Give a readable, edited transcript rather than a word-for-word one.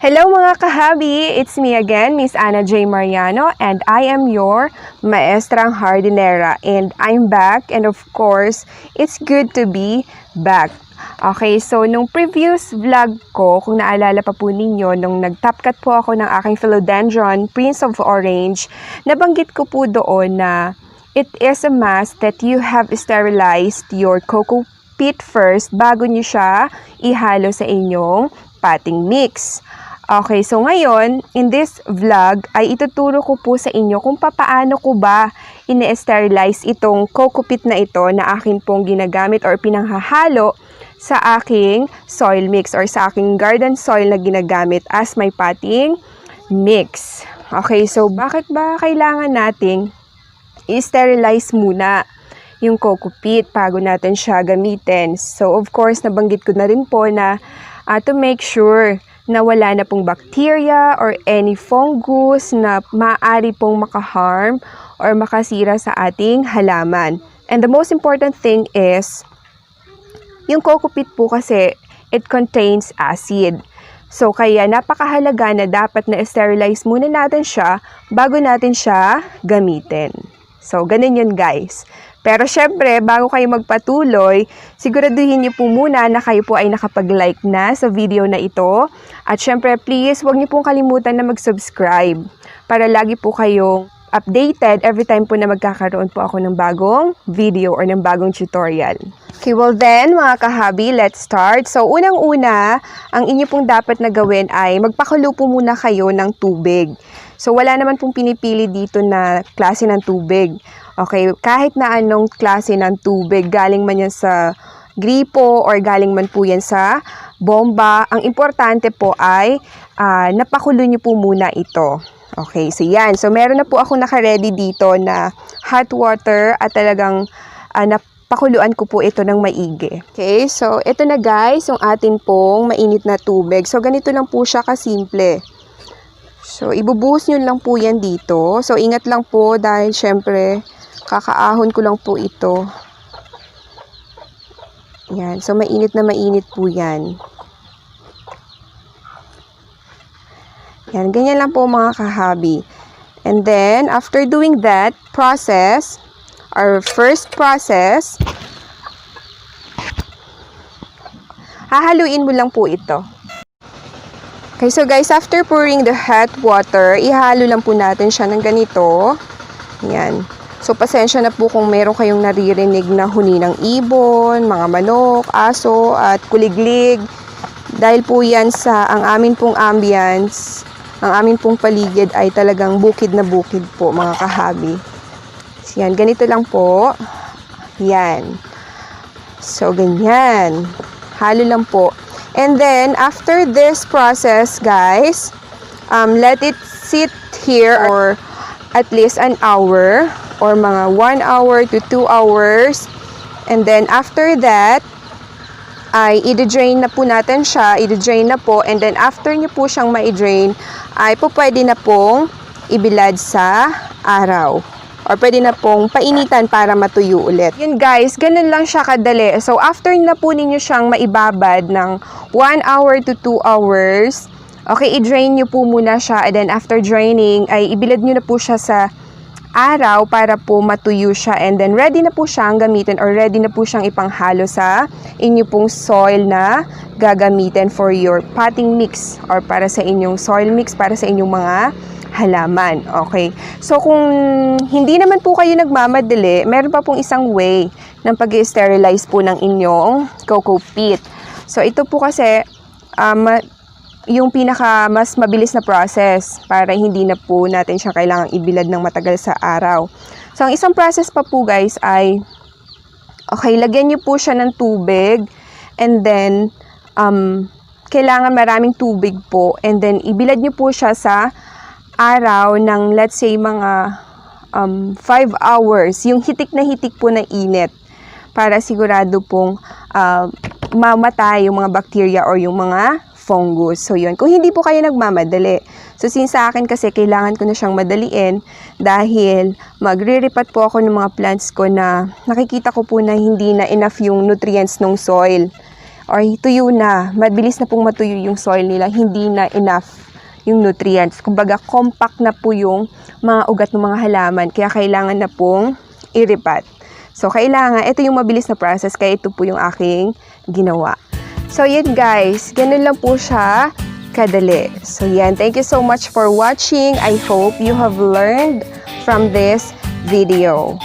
Hello mga kahobby! It's me again, Miss Jerez Mariano, and I am your maestrang hardinera. And I'm back, and of course, it's good to be back. Okay, so nung previous vlog ko, kung naalala pa po ninyo, nung nag-top-cut po ako ng aking philodendron, Prince of Orange, nabanggit ko po doon na it is a must that you have sterilized your COCO PEAT first bago nyo siya ihalo sa inyong potting mix. Okay, so ngayon, in this vlog, ay ituturo ko po sa inyo kung papaano ko ba ine-sterilize itong COCO PEAT na ito na akin pong ginagamit or pinanghahalo sa aking soil mix or sa aking garden soil na ginagamit as my potting mix. Okay, so bakit ba kailangan nating i-sterilize muna yung COCO PEAT bago natin siya gamitin? So, of course, nabanggit ko na rin po na to make sure na wala na pong bacteria or any fungus na maaari pong makaharm or makasira sa ating halaman. And the most important thing is, yung COCO PEAT po kasi, it contains acid. So, kaya napakahalaga na dapat na sterilize muna natin siya bago natin siya gamitin. So, ganun yun guys. Pero syempre, bago kayo magpatuloy, siguraduhin niyo po muna na kayo po ay nakapag-like na sa video na ito. At syempre, please, huwag niyo pong kalimutan na mag-subscribe para lagi po kayong updated every time po na magkakaroon po ako ng bagong video or ng bagong tutorial. Okay, well then, mga kahobby, let's start. So, unang-una, ang inyo pong dapat na gawin ay magpakulo po muna kayo ng tubig. So, wala naman pong pinipili dito na klase ng tubig. Okay, kahit na anong klase ng tubig, galing man yan sa gripo or galing man po yan sa bomba, ang importante po ay napakulo nyo po muna ito. Okay, so yan. So, meron na po ako naka-ready dito na hot water at talagang napakuluan ko po ito ng maigi. Okay, so ito na guys, yung atin pong mainit na tubig. So, ganito lang po siya kasimple. So, ibubuhos nyo lang po yan dito. So, ingat lang po dahil syempre, kakaahon ko lang po ito. Yan. So, mainit na mainit po yan. Yan. Ganyan lang po mga kahobby. And then, after doing that process, our first process, hahaluin mo lang po ito. Okay, so guys, after pouring the hot water, ihalo lang po natin siya ng ganito. Yan. So, pasensya na po kung meron kayong naririnig na huni ng ibon, mga manok, aso, at kuliglig. Dahil po yan sa ang amin pong ambience, ang amin pong paligid ay talagang bukid na bukid po, mga kahobby. So, yan. Ganito lang po. Yan. So, ganyan. Halo lang po. And then, after this process, guys, let it sit here or at least an hour or mga 1 hour to 2 hours. And then, after that, ay i-drain na po natin siya. I-drain na po. And then, after nyo po siyang ma-drain, ay po pwede na pong ibilad sa araw. Or pwede na pong painitan para matuyo ulit. Yun guys, ganun lang siya kadali. So, after na po ninyo siyang maibabad ng 1 hour to 2 hours, okay, i-drain nyo po muna siya. And then, after draining, ay ibilad nyo na po siya sa araw para po matuyo siya. And then, ready na po siyang gamitin or ready na po siyang ipanghalo sa inyo pong soil na gagamitin for your potting mix or para sa inyong soil mix, para sa inyong mga halaman. Okay. So, kung hindi naman po kayo nagmamadali, meron pa pong isang way ng pag-sterilize po ng inyong COCO PEAT. So, ito po kasi yung pinaka mas mabilis na process para hindi na po natin siya kailangang ibilad ng matagal sa araw. So, ang isang process pa po guys ay, okay, lagyan nyo po siya ng tubig and then, kailangan maraming tubig po and then, ibilad nyo po siya sa araw ng let's say mga 5 hours, yung hitik na hitik po na init para sigurado pong mamatay yung mga bacteria or yung mga fungus. So yun, kung hindi po kayo nagmamadali. So since sa akin kasi kailangan ko na siyang madaliin dahil magre-repat po ako ng mga plants ko na nakikita ko po na hindi na enough yung nutrients ng soil. or tuyo na, mabilis na pong matuyo yung soil nila, hindi na enough yung nutrients. Kumbaga, compact na po yung mga ugat ng mga halaman, kaya kailangan na pong iripat. So, kailangan, ito yung mabilis na process, kaya ito po yung aking ginawa. So, yun guys, ganun lang po siya kadali. So, yan, thank you so much for watching. I hope you have learned from this video.